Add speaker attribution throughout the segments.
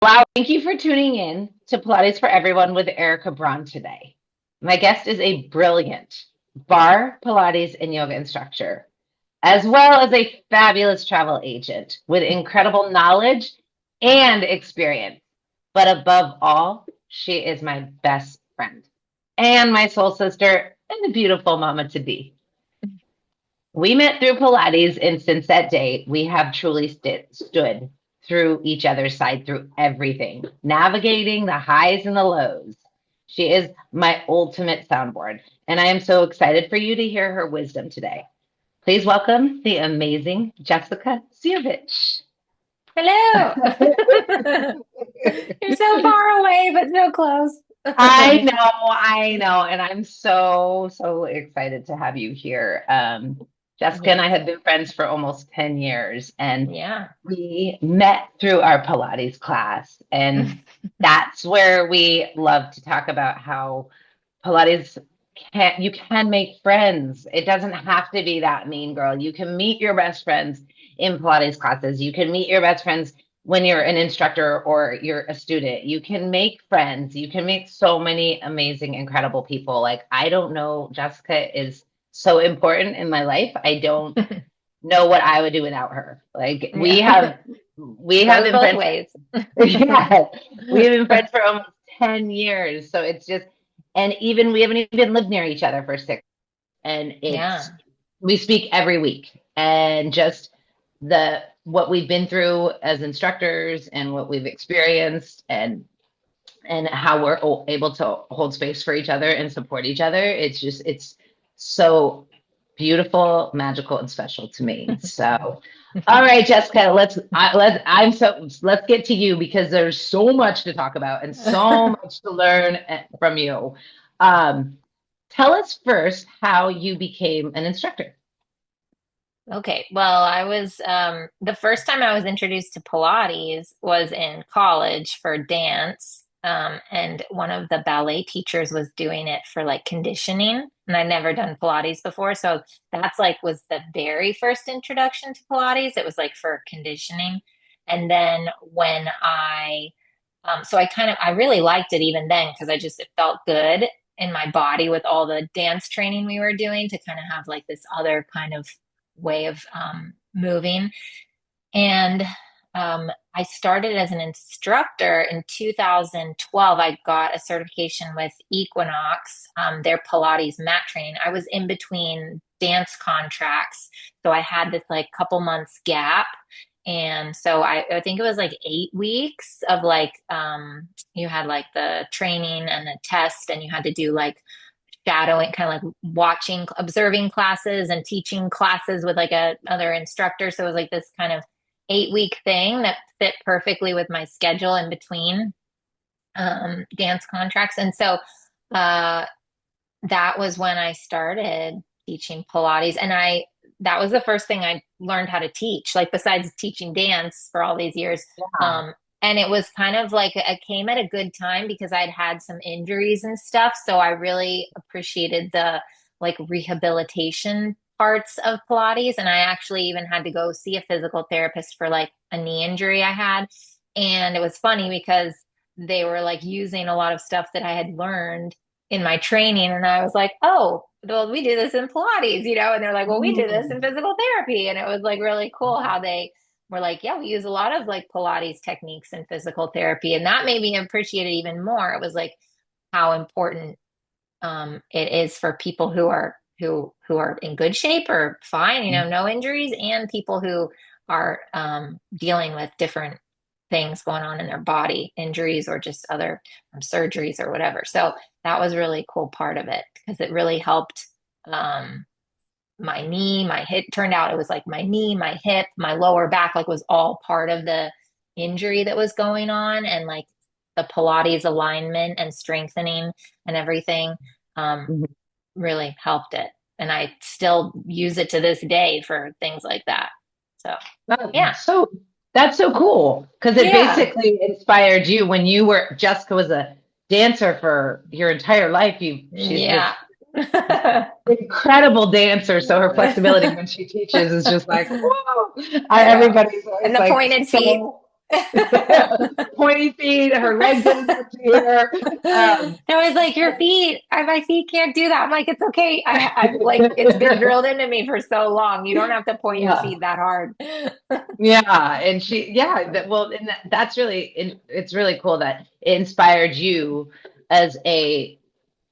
Speaker 1: Wow, thank you for tuning in to Pilates for Everyone with Erica Braun today. My guest is a brilliant barre, Pilates, and yoga instructor, as well as a fabulous travel agent with incredible knowledge and experience. But above all, she is my best friend and my soul sister and a beautiful mama to be. We met through Pilates, and since that day, we have truly stood through each other's side through everything, navigating the highs and the lows. She is my ultimate soundboard, and I am so excited for you to hear her wisdom today. Please welcome the amazing Jessica Sievich.
Speaker 2: Hello. You're so far away, but so close.
Speaker 1: I know, and I'm so excited to have you here. Jessica and I
Speaker 2: Yes.
Speaker 1: have been friends for almost 10 years, and
Speaker 2: Yeah.
Speaker 1: we met through our Pilates class, and that's where we love to talk about how Pilates you can make friends. It doesn't have to be that mean girl. You can meet your best friends in Pilates classes. You can meet your best friends when you're an instructor or you're a student. You can make friends. You can meet so many amazing, incredible people. Like, I don't know, Jessica is so important in my life. I don't know what I would do without her. Like,
Speaker 2: Yeah.
Speaker 1: we have
Speaker 2: Goes
Speaker 1: been
Speaker 2: both
Speaker 1: friends
Speaker 2: ways.
Speaker 1: yeah, we have been friends for almost 10 years. So it's just, and even we haven't even lived near each other for six. And
Speaker 2: Yeah.
Speaker 1: we speak every week. And just what we've been through as instructors and what we've experienced and how we're able to hold space for each other and support each other. It's so beautiful, magical, and special to me. So, all right, Jessica, let's get to you because there's so much to talk about and so much to learn from you. Um, Tell us first how you became an instructor.
Speaker 2: Okay. Well, I was the first time I was introduced to Pilates was in college for dance. And one of the ballet teachers was doing it for like conditioning, and I'd never done Pilates before. So that's like was the very first introduction to Pilates. It was like for conditioning. And then when so I really liked it even then because it felt good in my body with all the dance training we were doing to kind of have like this other kind of way of moving. And I started as an instructor in 2012. I got a certification with Equinox, their Pilates mat training. I was in between dance contracts, so I had this like couple months gap. And so I think it was like 8 weeks of like you had like the training and the test, and you had to do like shadowing, kind of like watching, observing classes and teaching classes with like another instructor. So it was like this kind of 8 week thing that fit perfectly with my schedule in between dance contracts. And so uh, that was when I started teaching Pilates. And that was the first thing I learned how to teach, like besides teaching dance for all these years.
Speaker 1: Yeah.
Speaker 2: Um, and it was kind of like it came at a good time because I'd had some injuries and stuff. So I really appreciated the like rehabilitation parts of Pilates. And I actually even had to go see a physical therapist for like a knee injury I had. And it was funny because they were like using a lot of stuff that I had learned in my training. And I was like, oh, well, we do this in Pilates, and they're like, well, we do this in
Speaker 1: Mm.
Speaker 2: physical therapy. And it was like really cool how they were like, yeah, we use a lot of like Pilates techniques in physical therapy. And that made me appreciate it even more. It was like how important it is for people who are in good shape or fine, no injuries, and people who are dealing with different things going on in their body, injuries or just other surgeries or whatever. So that was really cool part of it because it really helped my knee, my hip. Turned out it was like my knee, my hip, my lower back, like was all part of the injury that was going on, and like the Pilates alignment and strengthening and everything um,
Speaker 1: Mhm.
Speaker 2: really helped it. And I still use it to this day for things like that. So,
Speaker 1: Oh,
Speaker 2: yeah.
Speaker 1: so that's so cool because it
Speaker 2: Yeah.
Speaker 1: basically inspired you when you were Jessica was a dancer for your entire life. She's this
Speaker 2: Yeah.
Speaker 1: incredible dancer, so her flexibility when she teaches is just like whoa.
Speaker 2: Yeah.
Speaker 1: Everybody's
Speaker 2: And
Speaker 1: always
Speaker 2: the
Speaker 1: like
Speaker 2: pointed feet.
Speaker 1: so. pointy feet, her leg didn't get to here.
Speaker 2: I was like, your feet, my feet can't do that. I'm like, it's okay. I've like, it's been drilled into me for so long. You don't have to point your
Speaker 1: Yeah.
Speaker 2: feet that hard.
Speaker 1: Yeah, and well, and that's it's really cool that it inspired you as a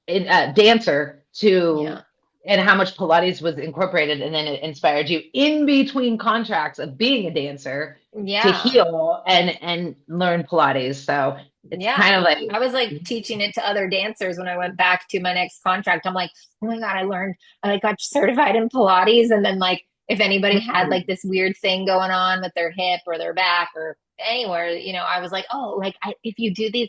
Speaker 1: dancer
Speaker 2: Yeah.
Speaker 1: to, and how much Pilates was incorporated, and then it inspired you in between contracts of being a dancer to
Speaker 2: Yeah.
Speaker 1: heal and learn Pilates. So it's
Speaker 2: Yeah.
Speaker 1: kind of like,
Speaker 2: I was like teaching it to other dancers when I went back to my next contract. I'm like, oh my God, I like got certified in Pilates. And then like if anybody had
Speaker 1: mm,
Speaker 2: like this weird thing going on with their hip or their back or anywhere, I was like, oh, like if you do these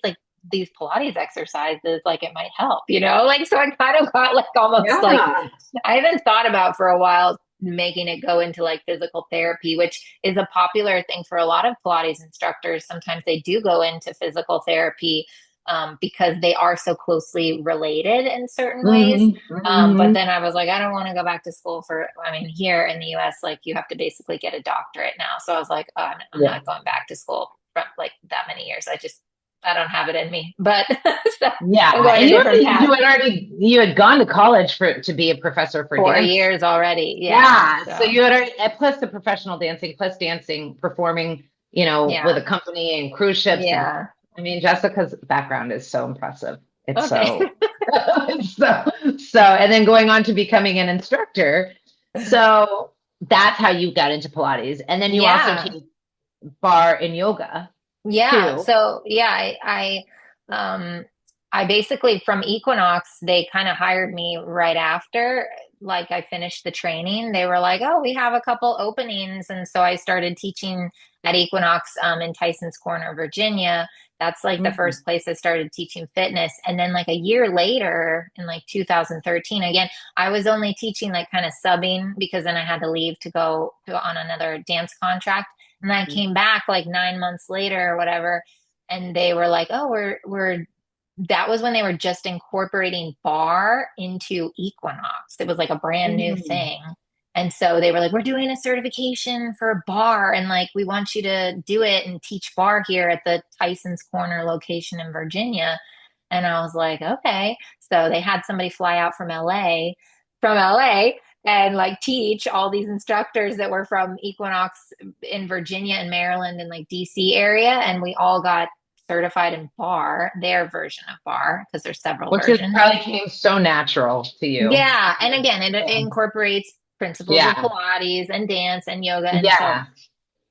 Speaker 2: Pilates exercises, like it might help, Like so I kind of got like almost like
Speaker 1: yeah.
Speaker 2: I haven't thought about for a while making it go into like physical therapy, which is a popular thing for a lot of Pilates instructors. Sometimes they do go into physical therapy because they are so closely related in certain ways.
Speaker 1: Hmm.
Speaker 2: But
Speaker 1: Hmm.
Speaker 2: then I was like, I don't want to go back to school I mean, here in the US, like you have to basically get a doctorate now. So I was like, oh, I'm
Speaker 1: Yeah.
Speaker 2: not going back to school for like that many years. I don't have it in me, but so I'm
Speaker 1: Yeah,
Speaker 2: going a
Speaker 1: and
Speaker 2: different path.
Speaker 1: you had gone to college to be a professor for
Speaker 2: Four
Speaker 1: dance.
Speaker 2: years already. Yeah.
Speaker 1: Yeah, so
Speaker 2: So,
Speaker 1: you had already, plus the professional dancing, plus dancing, performing, with
Speaker 2: yeah.
Speaker 1: a company and cruise ships. And
Speaker 2: Yeah.
Speaker 1: I mean, Jessica's background is so impressive. It's
Speaker 2: Okay.
Speaker 1: so, it's and then going on to becoming an instructor. So that's how you got into Pilates. And then you also
Speaker 2: Yeah.
Speaker 1: teach bar and yoga
Speaker 2: Yeah.
Speaker 1: too.
Speaker 2: So yeah, I basically from Equinox, they kind of hired me right after like I finished the training. They were like, "Oh, we have a couple openings." And so I started teaching at Equinox in Tyson's Corner, Virginia. That's like the
Speaker 1: Mhm.
Speaker 2: first place I started teaching fitness. And then like a year later in like 2013, again, I was only teaching like kind of subbing because then I had to leave to go on another dance contract. And I came back like 9 months later or whatever, and they were like, "Oh, we're." That was when they were just incorporating barre into Equinox. It was like a brand new
Speaker 1: Mhm.
Speaker 2: thing. And so they were like, "We're doing a certification for barre, and like we want you to do it and teach barre here at the Tyson's Corner location in Virginia." And I was like, "Okay." So they had somebody fly out from LA and like teach all these instructors that were from Equinox in Virginia and Maryland and like DC area. And we all got certified in barre, their version of barre, because there's several
Speaker 1: Which is
Speaker 2: versions.
Speaker 1: probably came so natural to you.
Speaker 2: Yeah. And again, it incorporates principles of
Speaker 1: Yeah.
Speaker 2: Pilates and dance and yoga. And so,
Speaker 1: Yeah.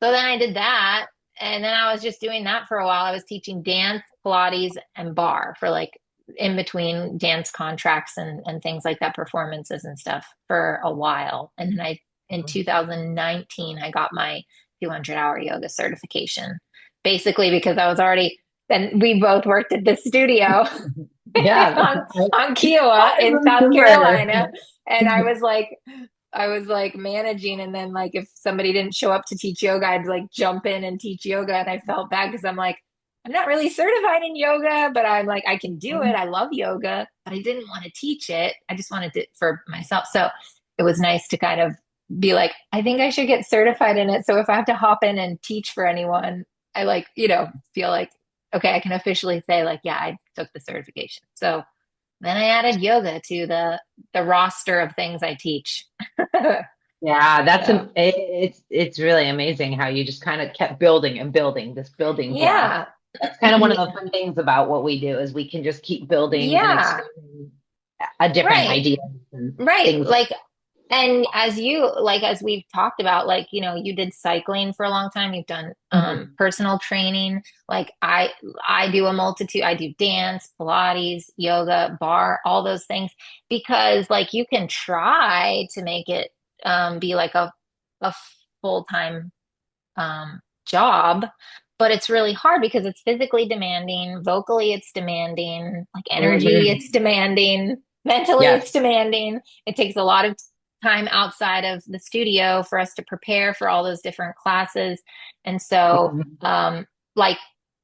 Speaker 2: so then I did that. And then I was just doing that for a while. I was teaching dance, Pilates, and barre for like in between dance contracts and things like that, performances and stuff for a while. And then in 2019, I got my 200-hour yoga certification, basically because I was already, and we both worked at this studio
Speaker 1: Yeah.
Speaker 2: on, on Kiowa
Speaker 1: I
Speaker 2: in South
Speaker 1: remember.
Speaker 2: Carolina. And I was like managing, and then like if somebody didn't show up to teach yoga, I'd like jump in and teach yoga. And I felt bad because I'm like, I'm not really certified in yoga, but I'm like, I can do it. I love yoga, but I didn't want to teach it. I just wanted it for myself. So it was nice to kind of be like, I think I should get certified in it. So if I have to hop in and teach for anyone, I like, feel like, okay, I can officially say like, yeah, I took the certification. So then I added yoga to the roster of things I teach.
Speaker 1: Yeah,
Speaker 2: So
Speaker 1: it's really amazing how you just kind of kept building and building this building block.
Speaker 2: yeah.
Speaker 1: That's kind of one of the fun things about what we do is we can just keep building and
Speaker 2: Yeah.
Speaker 1: expanding a different
Speaker 2: Right.
Speaker 1: ideas and
Speaker 2: Right.
Speaker 1: things.
Speaker 2: Like, and as we've talked about, like, you did cycling for a long time. You've done
Speaker 1: Mhm.
Speaker 2: personal training. Like I do a multitude. I do dance, Pilates, yoga, barre, all those things because like you can try to make it be like a full-time job, but it's really hard because it's physically demanding, vocally it's demanding, like energy
Speaker 1: Mhm.
Speaker 2: it's demanding, mentally it's
Speaker 1: Yes.
Speaker 2: demanding. It takes a lot of time outside of the studio for us to prepare for all those different classes. And so
Speaker 1: Mhm.
Speaker 2: like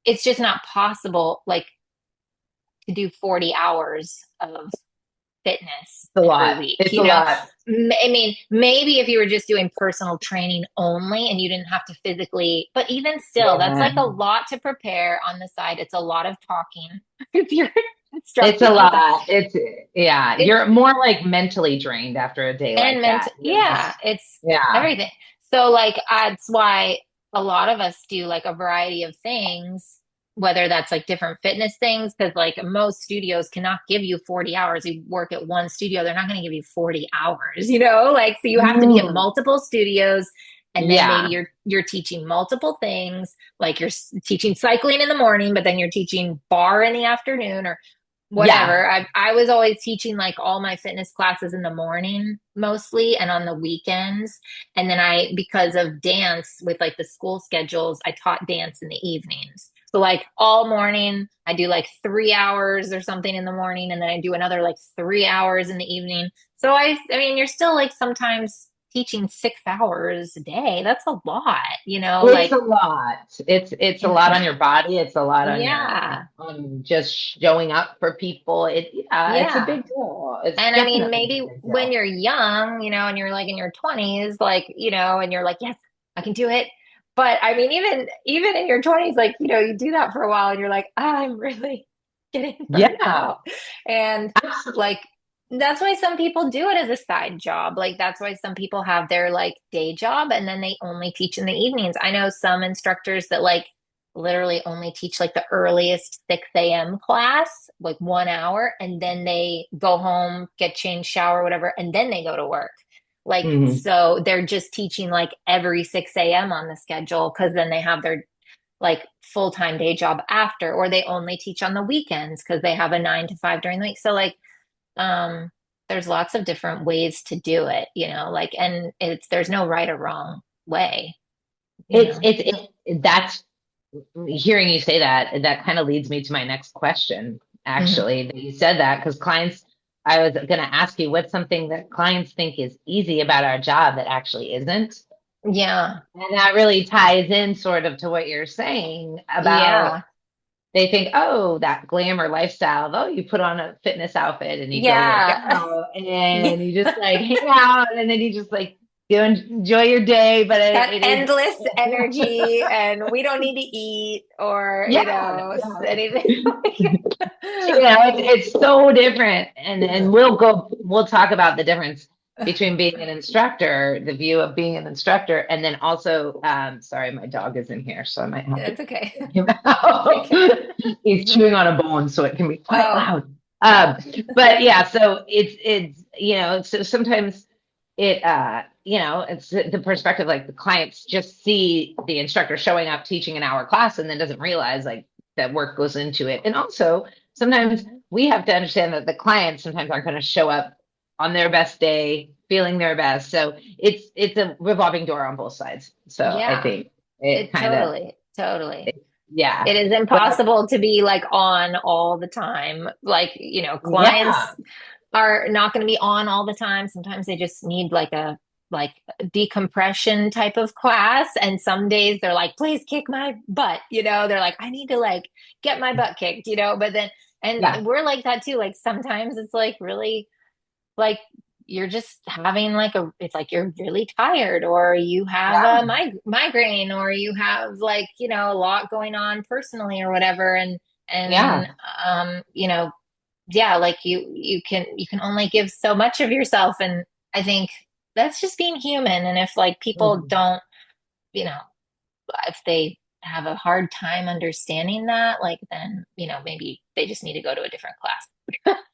Speaker 2: it's just not possible like to do 40 hours of fitness
Speaker 1: It's a
Speaker 2: every
Speaker 1: lot.
Speaker 2: week,
Speaker 1: It's a lot.
Speaker 2: I mean, maybe if you were just doing personal training only and you didn't have to physically, but even still, that's
Speaker 1: Yeah.
Speaker 2: like a lot to prepare on the side. It's a lot of talking if you're
Speaker 1: It's
Speaker 2: instructing
Speaker 1: a
Speaker 2: all the time.
Speaker 1: lot. Yeah.
Speaker 2: It's
Speaker 1: You're more like mentally drained after a day
Speaker 2: and
Speaker 1: like
Speaker 2: mental,
Speaker 1: that.
Speaker 2: yeah, it's
Speaker 1: Yeah.
Speaker 2: everything. So like that's why a lot of us do like a variety of things, whether that's like different fitness things, because like most studios cannot give you 40 hours. You work at one studio, they're not going to give you 40 hours, like so you have to be at
Speaker 1: Mm,
Speaker 2: multiple studios. And then maybe
Speaker 1: yeah.
Speaker 2: you're teaching multiple things, like you're teaching cycling in the morning, but then you're teaching barre in the afternoon, or
Speaker 1: Yeah.
Speaker 2: whatever. I was always teaching like all my fitness classes in the morning mostly and on the weekends. And then because of dance with like the school schedules, I taught dance in the evenings. So like all morning, I do like 3 hours or something in the morning, and then I do another like 3 hours in the evening. So I mean, you're still like sometimes teaching 6 hours a day. That's a lot,
Speaker 1: It's
Speaker 2: like,
Speaker 1: a lot. It's a lot on your body. It's a lot on your
Speaker 2: yeah,
Speaker 1: on just showing up for people. It's a
Speaker 2: yeah.
Speaker 1: big deal. It's
Speaker 2: And I mean,
Speaker 1: definitely
Speaker 2: maybe
Speaker 1: a big
Speaker 2: when
Speaker 1: deal.
Speaker 2: you're young, and you're like in your 20s, like, and you're like, yes, I can do it. But I mean, even in your 20s, like, you do that for a while and you're like, I'm really getting burnt
Speaker 1: Yeah.
Speaker 2: out. And
Speaker 1: Absolutely.
Speaker 2: like that's why some people do it as a side job. Like that's why some people have their like day job and then they only teach in the evenings. I know some instructors that like literally only teach like the earliest 6 a.m. class, like 1 hour, and then they go home, get changed, shower, whatever, and then they go to work. Like,
Speaker 1: Mhm.
Speaker 2: so they're just teaching like every 6 a.m. on the schedule because then they have their like full-time day job after, or they only teach on the weekends because they have a 9 to 5 during the week. So like um there's lots of different ways to do it, like, and there's no right or wrong way, you
Speaker 1: It's
Speaker 2: know.
Speaker 1: it's that's hearing you say that, that kind of leads me to my next question,
Speaker 2: Mhm.
Speaker 1: actually, that you said that, because clients, I was going to ask you what's something that clients think is easy about our job that actually isn't.
Speaker 2: Yeah.
Speaker 1: And that really ties in sort of to what you're saying about
Speaker 2: Yeah.
Speaker 1: they think, oh, that glamour lifestyle, oh, you put on a fitness outfit and you go work
Speaker 2: Yeah.
Speaker 1: out
Speaker 2: Yeah.
Speaker 1: and you just like hang out and then you just like go and enjoy your day. But
Speaker 2: That
Speaker 1: it is,
Speaker 2: endless energy, and we don't need to eat or,
Speaker 1: yeah, yeah.
Speaker 2: anything like
Speaker 1: It's so different. And we'll talk about the difference between being an instructor, the view of being an instructor, and then also, sorry, my dog is in here, so I might have to
Speaker 2: It's okay.
Speaker 1: kick him out. He's chewing on a bone, so it can be quite
Speaker 2: Oh,
Speaker 1: loud. But yeah, so so sometimes it's the perspective, like the clients just see the instructor showing up teaching an hour class and then doesn't realize like that work goes into it. And also sometimes we have to understand that the clients sometimes aren't going to show up on their best day, feeling their best. So it's a revolving door on both sides. So I
Speaker 2: yeah.
Speaker 1: think it
Speaker 2: It
Speaker 1: kind of,
Speaker 2: totally.
Speaker 1: yeah.
Speaker 2: It is
Speaker 1: But
Speaker 2: impossible to be like on all the time. Like,
Speaker 1: yeah,
Speaker 2: clients are not going to be on all the time. Sometimes they just need like a decompression type of class. And some days they're like, please kick my butt. They're like, I need to like get my butt kicked, but then,
Speaker 1: yeah,
Speaker 2: and we're like that too. Like sometimes it's like really like you're just having like it's like you're really tired, or you have a
Speaker 1: yeah,
Speaker 2: migraine, or you have like, a lot going on personally or whatever. And,
Speaker 1: yeah.
Speaker 2: yeah, like you can only give so much of yourself. And I think that's just being human. And if like people
Speaker 1: Mhm.
Speaker 2: don't, you know, if they have a hard time understanding that, like then, maybe they just need to go to a different class.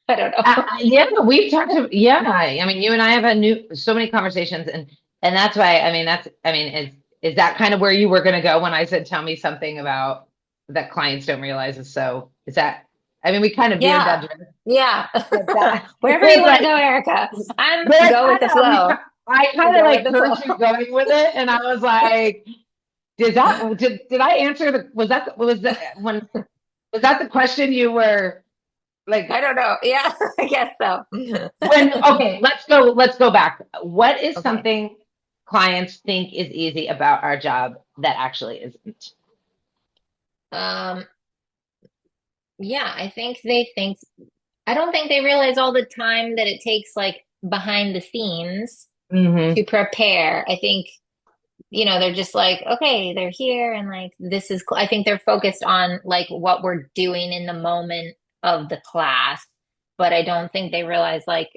Speaker 2: I don't know.
Speaker 1: Yeah, we've talked to, yeah. I mean, you and I have had so many conversations, and that's why. I mean, is that kind of where you were going to go when I said, tell me something about that clients don't realize is so? Is that? I mean, we kind of veered that
Speaker 2: Yeah.
Speaker 1: direction,
Speaker 2: Yeah.
Speaker 1: but that
Speaker 2: Wherever you
Speaker 1: it's
Speaker 2: want to
Speaker 1: like,
Speaker 2: go, Erica. I'm
Speaker 1: but
Speaker 2: go with the flow.
Speaker 1: I kind of
Speaker 2: Go with
Speaker 1: like
Speaker 2: the
Speaker 1: heard
Speaker 2: flow.
Speaker 1: you going with it, and I was like, did I answer the was that when was that the question you were
Speaker 2: I
Speaker 1: like?
Speaker 2: don't know. Yeah, I guess so.
Speaker 1: Okay, let's go back. What is
Speaker 2: Okay.
Speaker 1: something clients think is easy about our job that actually isn't?
Speaker 2: Um, yeah, I think they think. I don't think they realize all the time that it takes like behind the scenes to
Speaker 1: Hmm.
Speaker 2: prepare. I think, they're just like, okay, they're here and like this is I think they're focused on like what we're doing in the moment of the class, but I don't think they realize like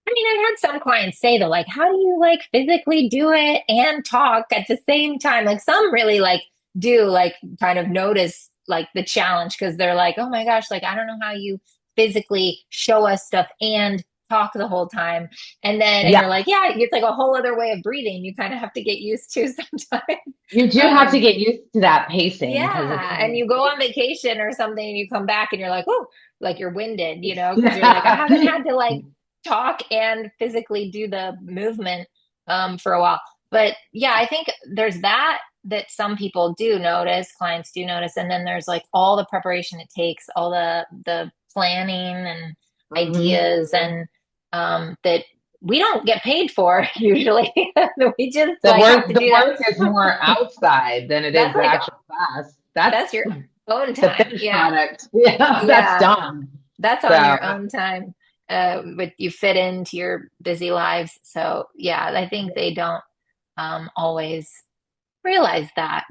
Speaker 2: I mean, I've had some clients say though, like, how do you like physically do it and talk at the same time? Like some really like do like kind of notice like the challenge because they're like, oh my gosh, like I don't know how you physically show us stuff and talk the whole time. And you're
Speaker 1: Yeah,
Speaker 2: like, yeah, it's like a whole other way of breathing. You kind of have to get used to sometimes.
Speaker 1: you do have to
Speaker 2: Um,
Speaker 1: get used to that pacing because it
Speaker 2: yeah. And
Speaker 1: can.
Speaker 2: you go on vacation or something and you come back and you're like, oh, like you're winded, because you're like, I
Speaker 1: Yeah.
Speaker 2: haven't had to like talk and physically do the movement for a while. But yeah, I think there's that some people do notice, clients do notice, and then there's like all the preparation it takes, all the planning and
Speaker 1: Hmm.
Speaker 2: ideas and that we don't get paid for usually. We just
Speaker 1: The
Speaker 2: like have
Speaker 1: work,
Speaker 2: to
Speaker 1: the
Speaker 2: do that.
Speaker 1: work is more outside than it is
Speaker 2: That's
Speaker 1: the
Speaker 2: like
Speaker 1: actual class.
Speaker 2: that's
Speaker 1: That's
Speaker 2: your own
Speaker 1: the
Speaker 2: time.
Speaker 1: finished
Speaker 2: Yeah.
Speaker 1: product. Yeah, that's
Speaker 2: Yeah.
Speaker 1: done.
Speaker 2: That's on
Speaker 1: So,
Speaker 2: your own time. But you fit into your busy lives. So yeah, I think they don't always realize that,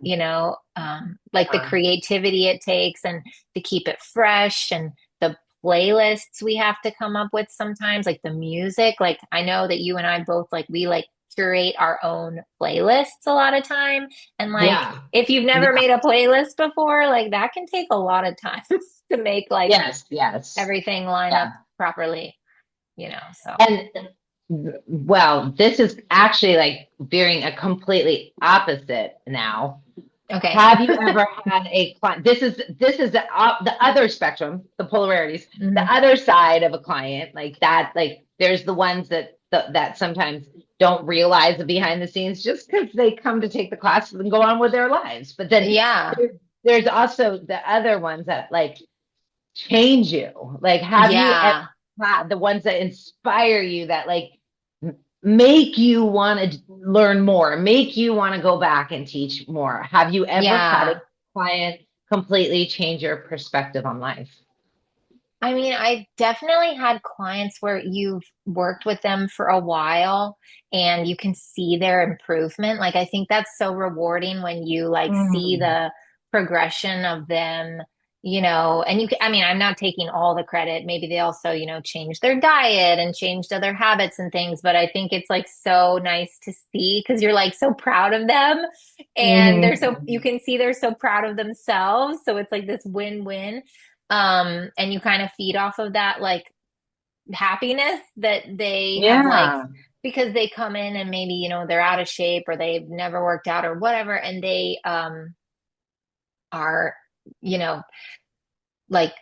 Speaker 2: like the
Speaker 1: yeah.
Speaker 2: creativity it takes and to keep it fresh and the playlists we have to come up with sometimes, like the music. Like I know that you and I both like we like curate our own playlists a lot of time. And like
Speaker 1: Yeah.
Speaker 2: if you've never
Speaker 1: Yeah.
Speaker 2: made a playlist before, like that can take a lot of time to make like
Speaker 1: Yes, yes.
Speaker 2: everything line up
Speaker 1: Yeah.
Speaker 2: properly, so
Speaker 1: And well, this is actually like veering a completely opposite now.
Speaker 2: okay.
Speaker 1: Have you ever had a client? This is the other spectrum, the polarities, the
Speaker 2: Mhm.
Speaker 1: other side of a client like that. Like there's the ones that sometimes don't realize the behind the scenes just because they come to take the classes and go on with their lives. But then
Speaker 2: Yeah.
Speaker 1: there's also the other ones that like change you. Like, have you ever
Speaker 2: Yeah.
Speaker 1: had the ones that inspire you that like make you want to learn more, make you want to go back and teach more? Have you ever had a
Speaker 2: Yeah.
Speaker 1: client completely change your perspective on life?
Speaker 2: I mean, I definitely had clients where you've worked with them for a while and you can see their improvement. Like, I think that's so rewarding when you like see
Speaker 1: Mm,
Speaker 2: the progression of them, and I mean, I'm not taking all the credit. Maybe they also, changed their diet and changed other habits and things, but I think it's like so nice to see because you're like so proud of them and you
Speaker 1: mhm.
Speaker 2: can see they're so proud of themselves. So it's like this win-win. And you kind of feed off of that like happiness that they have like
Speaker 1: Yeah.
Speaker 2: because they come in and maybe they're out of shape or they've never worked out or whatever and they are you know like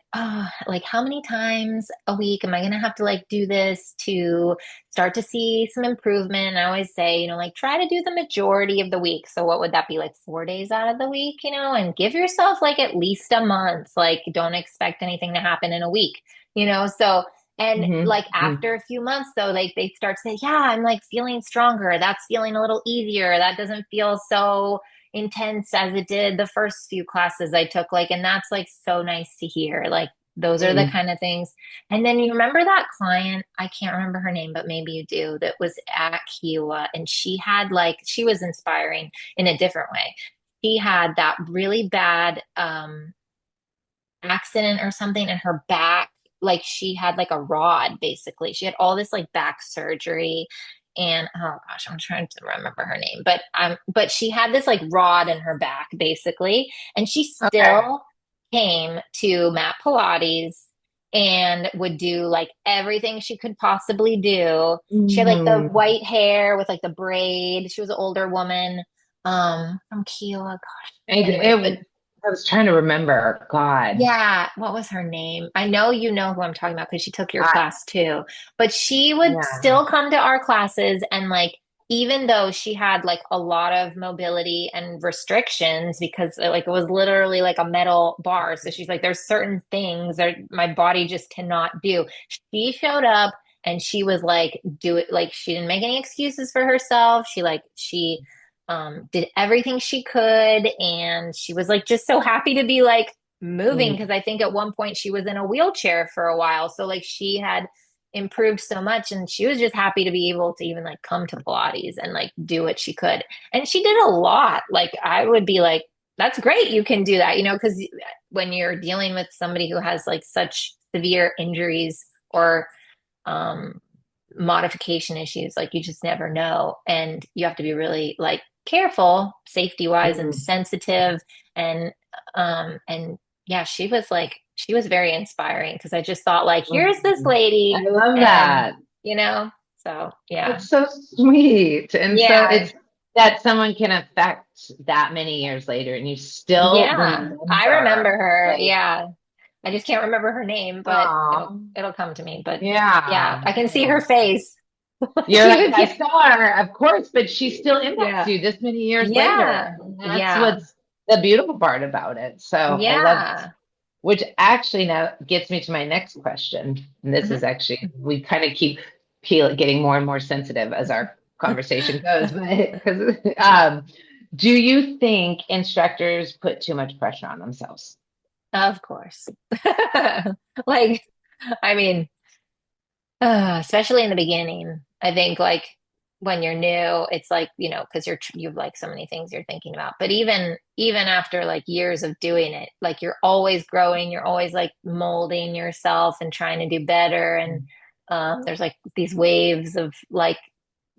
Speaker 2: how many times a week am I gonna have to like do this to start to see some improvement? And I always say, like try to do the majority of the week. So what would that be like 4 days out of the week, and give yourself like at least a month. Like don't expect anything to happen in a week, So and
Speaker 1: Hmm.
Speaker 2: like after a few months though, like they start to say, yeah, I'm like feeling stronger. That's feeling a little easier. That doesn't feel so intense as it did the first few classes I took. Like, and that's like so nice to hear. Like, those are the
Speaker 1: Mm.
Speaker 2: kind of things. And then you remember that client, I can't remember her name, but maybe you do, that was at Kiowa and she was inspiring in a different way. She had that really bad accident or something in her back. Like she had like a rod, basically. She had all this like back surgery. And oh gosh, I'm trying to remember her name, but she had this like rod in her back, basically, and she
Speaker 1: Okay.
Speaker 2: still came to Matt Pilates and would do like everything she could possibly do. She had like the
Speaker 1: Mhm.
Speaker 2: white hair with like the braid. She was an older woman, from Kiowa. Gosh. Anyway, but
Speaker 1: I was trying to remember. God.
Speaker 2: yeah, what was her name? I know you know who I'm talking about because she took your
Speaker 1: I,
Speaker 2: class too. But she would
Speaker 1: yeah.
Speaker 2: still come to our classes and like even though she had like a lot of mobility and restrictions because like it was literally like a metal bar. So she's like, there's certain things that my body just cannot do. She showed up and she was like, do it like she didn't make any excuses for herself. She did everything she could and she was like just so happy to be like moving
Speaker 1: Mm.
Speaker 2: because I think at one point she was in a wheelchair for a while. So like she had improved so much and she was just happy to be able to even like come to Pilates and like do what she could. And she did a lot. Like I would be like, that's great, you can do that, because when you're dealing with somebody who has like such severe injuries or um modification issues, like you just never know. And you have to be really like careful, safety wise and
Speaker 1: Mm.
Speaker 2: sensitive. And yeah, she was very inspiring because I just thought like, here's this
Speaker 1: Mm. I
Speaker 2: lady
Speaker 1: love
Speaker 2: and
Speaker 1: that.
Speaker 2: so yeah.
Speaker 1: That's so sweet. And so
Speaker 2: Yeah.
Speaker 1: it's that someone can affect that many years later and you still
Speaker 2: Yeah. I remember
Speaker 1: remember.
Speaker 2: her.
Speaker 1: Like,
Speaker 2: Yeah. I just can't remember her name, but it'll
Speaker 1: oh,
Speaker 2: it'll come to me. But yeah,
Speaker 1: yeah.
Speaker 2: I can see her
Speaker 1: Yeah.
Speaker 2: face.
Speaker 1: You're
Speaker 2: She
Speaker 1: like,
Speaker 2: was,
Speaker 1: I
Speaker 2: yeah.
Speaker 1: saw her, of course, but she still impacts
Speaker 2: Yeah.
Speaker 1: you this many years later.
Speaker 2: Yeah.
Speaker 1: And that's
Speaker 2: Yeah.
Speaker 1: what's the beautiful part about it. So I love,
Speaker 2: Yeah.
Speaker 1: which actually now gets me to my next question. And this is
Speaker 2: Mhm.
Speaker 1: actually, we kind of keep getting more and more sensitive as our conversation goes. But because, do you think instructors put too much pressure on themselves?
Speaker 2: Of course. Like, I mean, especially in the beginning, I think like when you're new, it's like, because you've like so many things you're thinking about. But even after like years of doing it, like you're always growing, you're always like molding yourself and trying to do better. And there's like these waves of like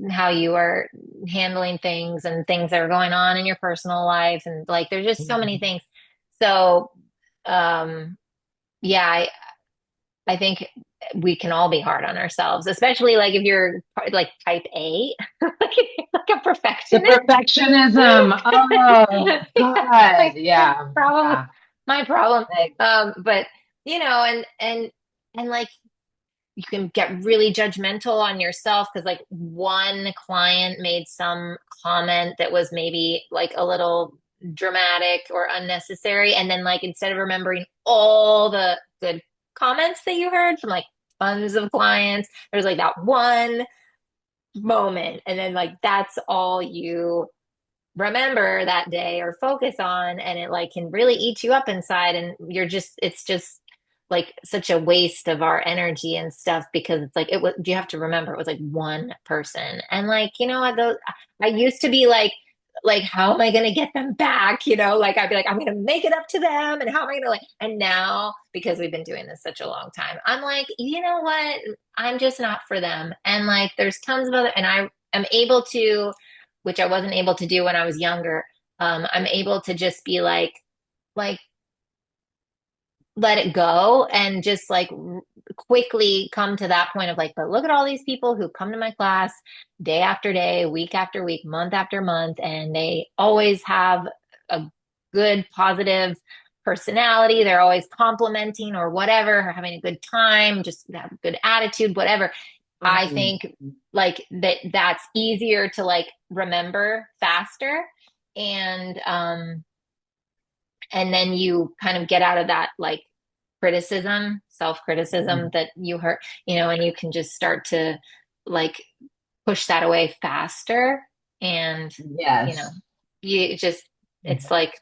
Speaker 2: how you are handling things and things that are going on in your personal life. And like there's just so many things. So um yeah, I think we can all be hard on ourselves, especially like if you're like type A, like a
Speaker 1: The
Speaker 2: perfectionist.
Speaker 1: perfectionism. Oh God.
Speaker 2: Like that's
Speaker 1: Yeah.
Speaker 2: probably
Speaker 1: Yeah.
Speaker 2: my problem.
Speaker 1: Like,
Speaker 2: But and like you can get really judgmental on yourself because like one client made some comment that was maybe like a little dramatic or unnecessary, and then like instead of remembering all the good comments that you heard from like tons of clients, there's like that one moment, and then like that's all you remember that day or focus on, and it like can really eat you up inside, and it's just like such a waste of our energy and stuff because it's like it was you have to remember it was like one person. And like I used to be like how am I going to get them back, like I'd be like I'm going to make it up to them, and how am I going to like, and now because we've been doing this such a long time, I'm like, you know what, I'm just not for them. And like there's tons of other, and I am able to, which I wasn't able to do when I was younger. I'm able to just be like let it go and just like quickly come to that point of like, but look at all these people who come to my class day after day, week after week, month after month, and they always have a good, positive personality. They're always complimenting or whatever, or having a good time, just have a good attitude, whatever. I
Speaker 1: mm,
Speaker 2: think like that's easier to like remember faster. And then you kind of get out of that like criticism, self-criticism
Speaker 1: mm,
Speaker 2: that you heard, and you can just start to like push that away faster. And you know
Speaker 1: yes.
Speaker 2: you just, it's like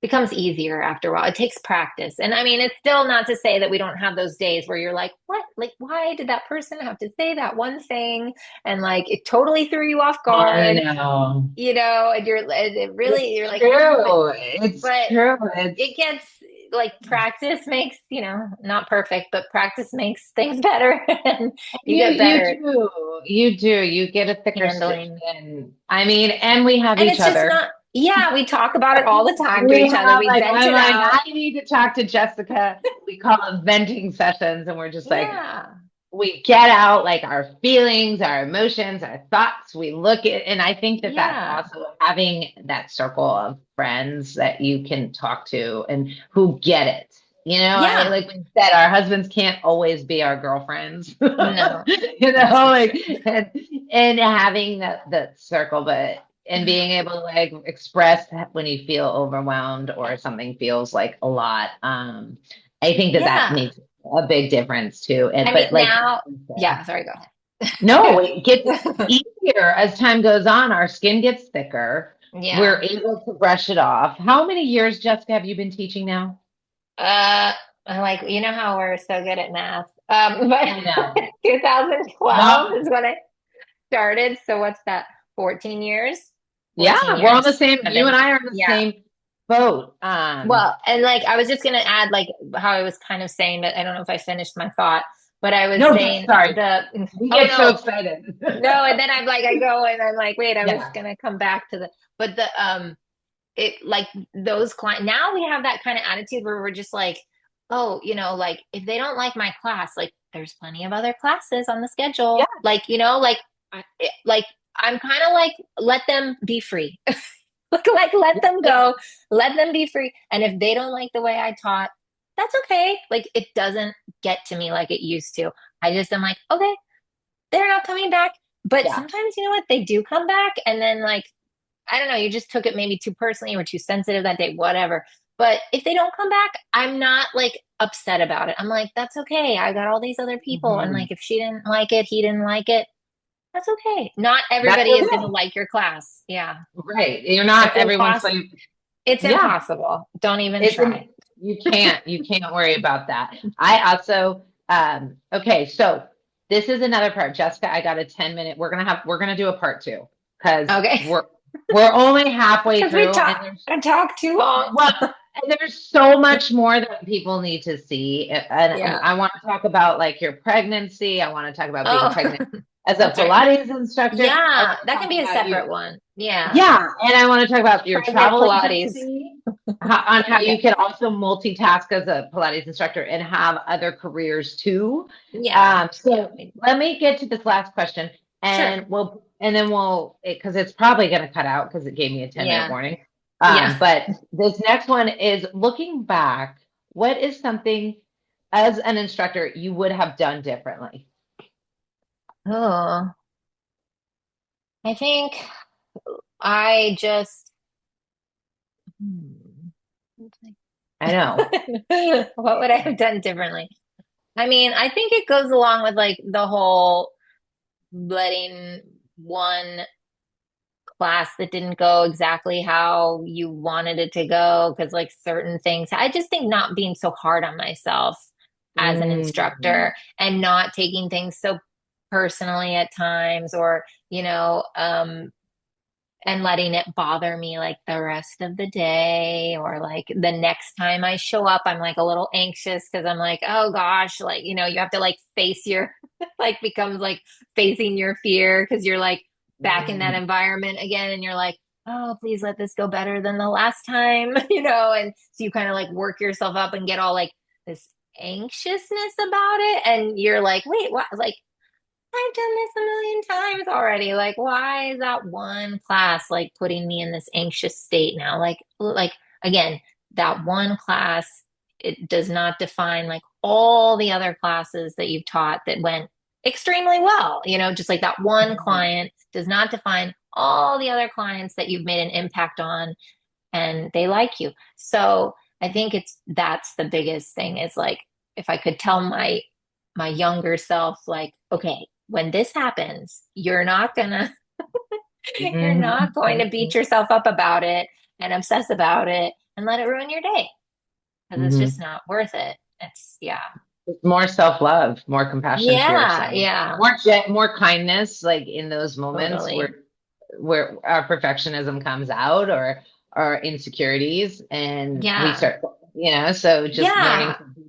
Speaker 2: becomes easier after a while. It takes practice. And I mean, it's still not to say that we don't have those days where you're like, what? Like, why did that person have to say that one thing? And like, it totally threw you off
Speaker 1: I
Speaker 2: guard,
Speaker 1: know.
Speaker 2: and it really,
Speaker 1: It's
Speaker 2: you're like, but,
Speaker 1: true. It's
Speaker 2: but
Speaker 1: true. It's
Speaker 2: it gets like practice makes, not perfect, but practice makes things better and you get
Speaker 1: you
Speaker 2: better at
Speaker 1: do. You do. You get a thicker
Speaker 2: handling.
Speaker 1: skin. I mean, and we have
Speaker 2: And
Speaker 1: each
Speaker 2: it's just
Speaker 1: other.
Speaker 2: not, yeah, we talk about it all the time to
Speaker 1: We
Speaker 2: each other.
Speaker 1: have
Speaker 2: We
Speaker 1: like
Speaker 2: vent
Speaker 1: I'm
Speaker 2: it
Speaker 1: like,
Speaker 2: out.
Speaker 1: I need to talk to Jessica. We call it venting sessions, and we're just like
Speaker 2: Yeah.
Speaker 1: we get out like our feelings, our emotions, our thoughts. We look at, and I think that that's
Speaker 2: Yeah.
Speaker 1: also having that circle of friends that you can talk to and who get it. I
Speaker 2: Yeah.
Speaker 1: like we said, our husbands can't always be our girlfriends,
Speaker 2: No, that's for
Speaker 1: like
Speaker 2: sure.
Speaker 1: and having that circle, but and being able to like express when you feel overwhelmed or something feels like a lot. I think that
Speaker 2: Yeah.
Speaker 1: makes a big difference too. And
Speaker 2: I mean,
Speaker 1: but like
Speaker 2: now,
Speaker 1: you said,
Speaker 2: yeah, sorry, go
Speaker 1: no,
Speaker 2: ahead.
Speaker 1: it gets easier as time goes on. Our skin gets thicker. We're
Speaker 2: Yeah.
Speaker 1: able to brush it off. How many years, Jessica, have you been teaching now?
Speaker 2: Uh, I'm like, you know how we're so good at math. But
Speaker 1: I know.
Speaker 2: 2012
Speaker 1: No.
Speaker 2: is when I started. So what's that? 14 years? 14
Speaker 1: Yeah, we're on the
Speaker 2: years.
Speaker 1: same, you and
Speaker 2: Seven.
Speaker 1: I are in the
Speaker 2: Yeah.
Speaker 1: same boat.
Speaker 2: Well, and like I was just gonna add like how I was kind of saying that I don't know if I finished my thought, but I was
Speaker 1: No,
Speaker 2: saying
Speaker 1: sorry.
Speaker 2: the
Speaker 1: We
Speaker 2: oh
Speaker 1: get so
Speaker 2: no,
Speaker 1: excited.
Speaker 2: no, and then I'm like I go and I'm like, wait, I was
Speaker 1: Yeah.
Speaker 2: gonna come back to the but the it like those clients now we have that kind of attitude where we're just like, oh, like if they don't like my class, like there's plenty of other classes on the
Speaker 1: Yeah.
Speaker 2: schedule. Like, like like I'm kind of like let them be free. Like let them go, let them be free. And if they don't like the way I taught, that's okay. Like it doesn't get to me like it used to. I just am like, okay, they're not coming back. But
Speaker 1: Yeah.
Speaker 2: sometimes you know what? They do come back and then like I don't know, you just took it maybe too personally or too sensitive that day, whatever. But if they don't come back, I'm not like upset about it. I'm like, that's okay. I got all these other people. And
Speaker 1: Mhm.
Speaker 2: like, if she didn't like it, he didn't like it, that's okay. Not
Speaker 1: That's
Speaker 2: everybody is going to
Speaker 1: okay.
Speaker 2: like your class. Yeah.
Speaker 1: Right. You're not
Speaker 2: It's
Speaker 1: everyone's
Speaker 2: impossible.
Speaker 1: slave.
Speaker 2: It's
Speaker 1: Yeah.
Speaker 2: impossible. Don't even
Speaker 1: It's
Speaker 2: try.
Speaker 1: you can't worry about that. I also okay, so this is another part. Jessica, I got a 10-minute. We're gonna do a part two because
Speaker 2: Okay.
Speaker 1: we're only halfway
Speaker 2: Because we
Speaker 1: through
Speaker 2: talk
Speaker 1: and there's
Speaker 2: I talk too long.
Speaker 1: well, and there's so much more that people need to see. And
Speaker 2: Yeah.
Speaker 1: I want to talk about like your pregnancy. I want to talk about being
Speaker 2: Oh,
Speaker 1: pregnant as a
Speaker 2: that's right.
Speaker 1: Pilates instructor. I
Speaker 2: Yeah.
Speaker 1: want to
Speaker 2: That can
Speaker 1: talk
Speaker 2: be a
Speaker 1: about you.
Speaker 2: separate one. Yeah.
Speaker 1: Yeah, and I want to talk about your
Speaker 2: Pregnant
Speaker 1: travel
Speaker 2: Pilates.
Speaker 1: agency, on how you
Speaker 2: Okay.
Speaker 1: can also multitask as a Pilates instructor and have other careers too.
Speaker 2: Yeah. Yeah.
Speaker 1: So let me get to this last question,
Speaker 2: Sure.
Speaker 1: and then we'll, because it's probably going to cut out because it gave me a 10-minute
Speaker 2: Yeah.
Speaker 1: warning.
Speaker 2: Yeah.
Speaker 1: But this next one is looking back, what is something as an instructor you would have done differently?
Speaker 2: Oh, I think I just, hmm,
Speaker 1: I know.
Speaker 2: what would I have done differently? I mean, I think it goes along with like the whole letting one class that didn't go exactly how you wanted it to go because like certain things, I just think not being so hard on myself as an
Speaker 1: Mm,
Speaker 2: instructor and not taking things so personally at times or, and letting it bother me like the rest of the day or like the next time I show up, I'm like a little anxious because I'm like, oh gosh, like, you have to like face your, like becomes like facing your fear because you're like back in that
Speaker 1: mm,
Speaker 2: environment again and you're like, oh, please let this go better than the last time, and so you kind of like work yourself up and get all like this anxiousness about it. And you're like, wait, what? Like, I've done this a million times already. Like, why is that one class like putting me in this anxious state now? Like again, that one class, it does not define like all the other classes that you've taught that went extremely well. Just like that one
Speaker 1: mm.
Speaker 2: client does not define all the other clients that you've made an impact on and they like you. So I think that's the biggest thing is like if I could tell my younger self, like, okay, when this happens, you're not going to beat
Speaker 1: Mhm.
Speaker 2: yourself up about it and obsess about it and let it ruin your day because it's just
Speaker 1: Mhm.
Speaker 2: not worth it. It's yeah.
Speaker 1: It's more self-love, more compassion to
Speaker 2: Yeah,
Speaker 1: yourself,
Speaker 2: yeah,
Speaker 1: more kindness, like in those moments
Speaker 2: totally.
Speaker 1: where our perfectionism comes out or our insecurities, and we
Speaker 2: Yeah.
Speaker 1: start, so just learning
Speaker 2: Yeah.
Speaker 1: to be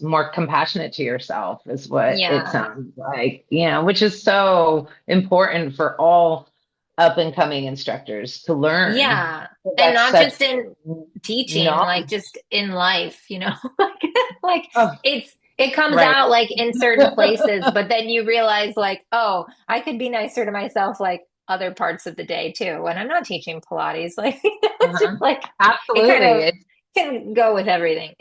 Speaker 1: more compassionate to yourself is what it
Speaker 2: Yeah.
Speaker 1: sounds like, which is so important for all up and coming instructors to learn.
Speaker 2: Yeah. And
Speaker 1: That's
Speaker 2: not
Speaker 1: such
Speaker 2: just in teaching, like
Speaker 1: knowledge.
Speaker 2: just in life, like
Speaker 1: Oh,
Speaker 2: it comes
Speaker 1: right.
Speaker 2: out like in certain places, but then you realize like, oh, I could be nicer to myself like other parts of the day too. When I'm not teaching Pilates, like it's just
Speaker 1: Uh-huh.
Speaker 2: like it kind
Speaker 1: Absolutely.
Speaker 2: of can go with everything.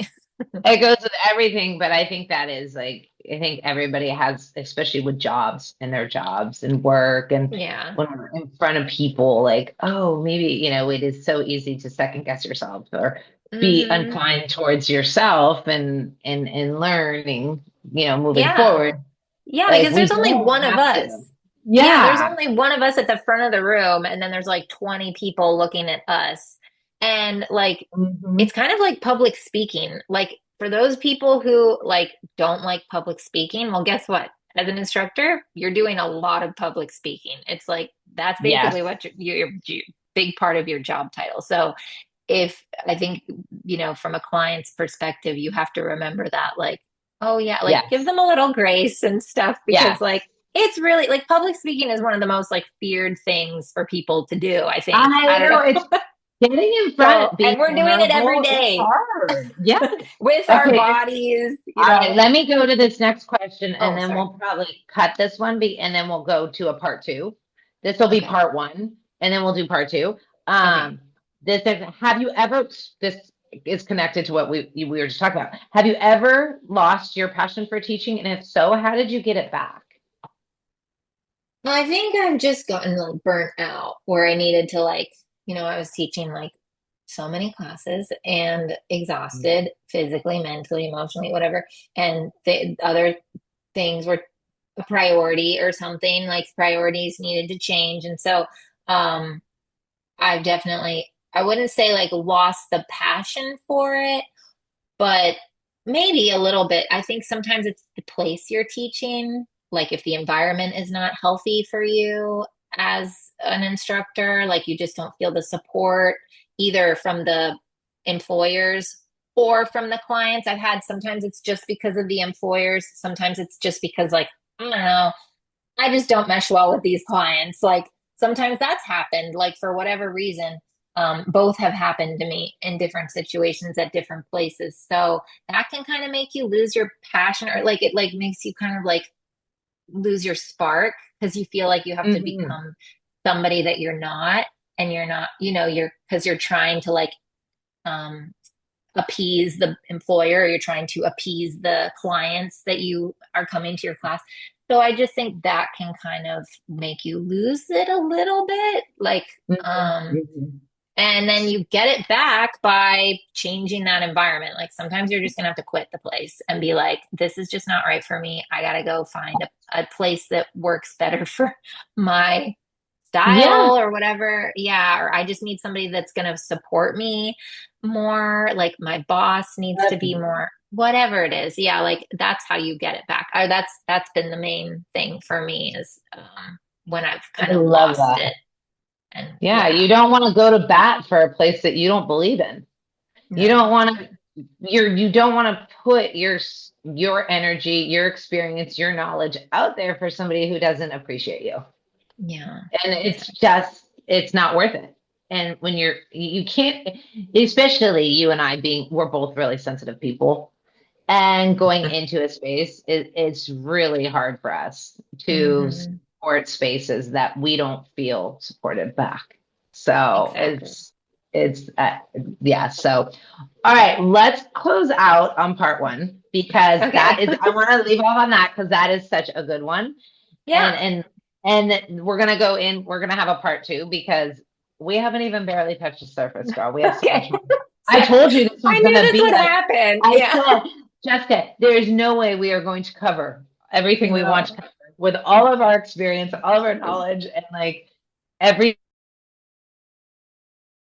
Speaker 1: It goes with everything, but I think that is like, I think everybody has, especially with jobs and their jobs and work and
Speaker 2: Yeah.
Speaker 1: when we're in front of people, like, oh, maybe, it is so easy to second guess yourself or be
Speaker 2: Hmm.
Speaker 1: unkind towards yourself and learning, moving
Speaker 2: Yeah.
Speaker 1: forward.
Speaker 2: Yeah,
Speaker 1: Like
Speaker 2: because
Speaker 1: we
Speaker 2: there's only
Speaker 1: don't
Speaker 2: one of
Speaker 1: have
Speaker 2: us.
Speaker 1: to.
Speaker 2: Yeah, there's
Speaker 1: Yeah.
Speaker 2: only one of us at the front of the room, and then there's like 20 people looking at us. And like,
Speaker 1: Hmm.
Speaker 2: it's kind of like public speaking. Like for those people who like don't like public speaking, well, guess what? As an instructor, you're doing a lot of public speaking. It's like that's basically
Speaker 1: Yes.
Speaker 2: what your big part of your job title. So if I think, from a client's perspective, you have to remember that, like, oh yeah, like give
Speaker 1: Yes.
Speaker 2: them a little grace and stuff because like
Speaker 1: Yes.
Speaker 2: it's really like public speaking is one of the most like feared things for people to do, I think. I
Speaker 1: I
Speaker 2: don't
Speaker 1: know
Speaker 2: know.
Speaker 1: it's getting in
Speaker 2: So,
Speaker 1: front, being
Speaker 2: and we're doing it every
Speaker 1: vulnerable. It's
Speaker 2: day
Speaker 1: hard. Yes.
Speaker 2: with our
Speaker 1: Okay.
Speaker 2: bodies,
Speaker 1: All right. Let me go to this next question and
Speaker 2: Oh,
Speaker 1: then
Speaker 2: sorry.
Speaker 1: we'll probably cut this one and then we'll go to a part two. This will be
Speaker 2: Okay.
Speaker 1: part one and then we'll do part two.
Speaker 2: Okay.
Speaker 1: This is, have you ever, this is connected to what we were just talking about. Have you ever lost your passion for teaching? And if so, how did you get it back?
Speaker 2: I think I've just gotten like burnt out where I needed to like, I was teaching like so many classes and exhausted physically, mentally, emotionally, whatever. And the other things were a priority or something, like priorities needed to change. And so, um, I've definitely, I wouldn't say like lost the passion for it, but maybe a little bit. I think sometimes it's the place you're teaching. Like if the environment is not healthy for you as an instructor, like you just don't feel the support either from the employers or from the clients. I've had sometimes it's just because of the employers. Sometimes it's just because like, I don't know, I just don't mesh well with these clients. Like sometimes that's happened, like for whatever reason. Both have happened to me in different situations at different places. So that can kind of make you lose your passion or like it like makes you kind of like lose your spark because you feel like you have to
Speaker 1: Hmm.
Speaker 2: become somebody that you're not and you're not, you're because you're trying to like um appease the employer, you're trying to appease the clients that you are coming to your class. So I just think that can kind of make you lose it a little bit. Like, um,
Speaker 1: Hmm.
Speaker 2: and then you get it back by changing that environment. Like sometimes you're just gonna have to quit the place and be like, this is just not right for me. I gotta go find a place that works better for my
Speaker 1: Yeah.
Speaker 2: style or whatever. Yeah, or I just need somebody that's going to support me more. Like my boss needs to be more, whatever it is. Yeah, like that's how you get it back. Or that's been the main thing for me is when I've
Speaker 1: I
Speaker 2: kind of
Speaker 1: love
Speaker 2: lost
Speaker 1: that.
Speaker 2: it. And
Speaker 1: Yeah,
Speaker 2: yeah,
Speaker 1: you don't want to go to bat for a place that you don't believe in. You don't
Speaker 2: no,
Speaker 1: want to you don't want to put your energy, your experience, your knowledge out there for somebody who doesn't appreciate you.
Speaker 2: yeah,
Speaker 1: And
Speaker 2: exactly.
Speaker 1: it's not worth it. And when you can't, especially you and I we're both really sensitive people and going into a space, it's really hard for us to
Speaker 2: Hmm.
Speaker 1: support spaces that we don't feel supported back. So
Speaker 2: Exactly.
Speaker 1: it's yeah. So all right, let's close out on part one because that
Speaker 2: Okay.
Speaker 1: is I want to leave off on that because that is such a good one, and
Speaker 2: Yeah.
Speaker 1: we're gonna go in. We're gonna have a part two because we haven't even barely touched the surface, girl. We have so much
Speaker 2: Okay.
Speaker 1: more. I
Speaker 2: Sorry.
Speaker 1: told you this was
Speaker 2: I knew
Speaker 1: gonna
Speaker 2: this
Speaker 1: be
Speaker 2: would
Speaker 1: like
Speaker 2: happen.
Speaker 1: I
Speaker 2: Yeah.
Speaker 1: said, Jessica. There is no way we are going to cover everything we want to
Speaker 2: No.
Speaker 1: cover with all of our experience, all of our knowledge, and like every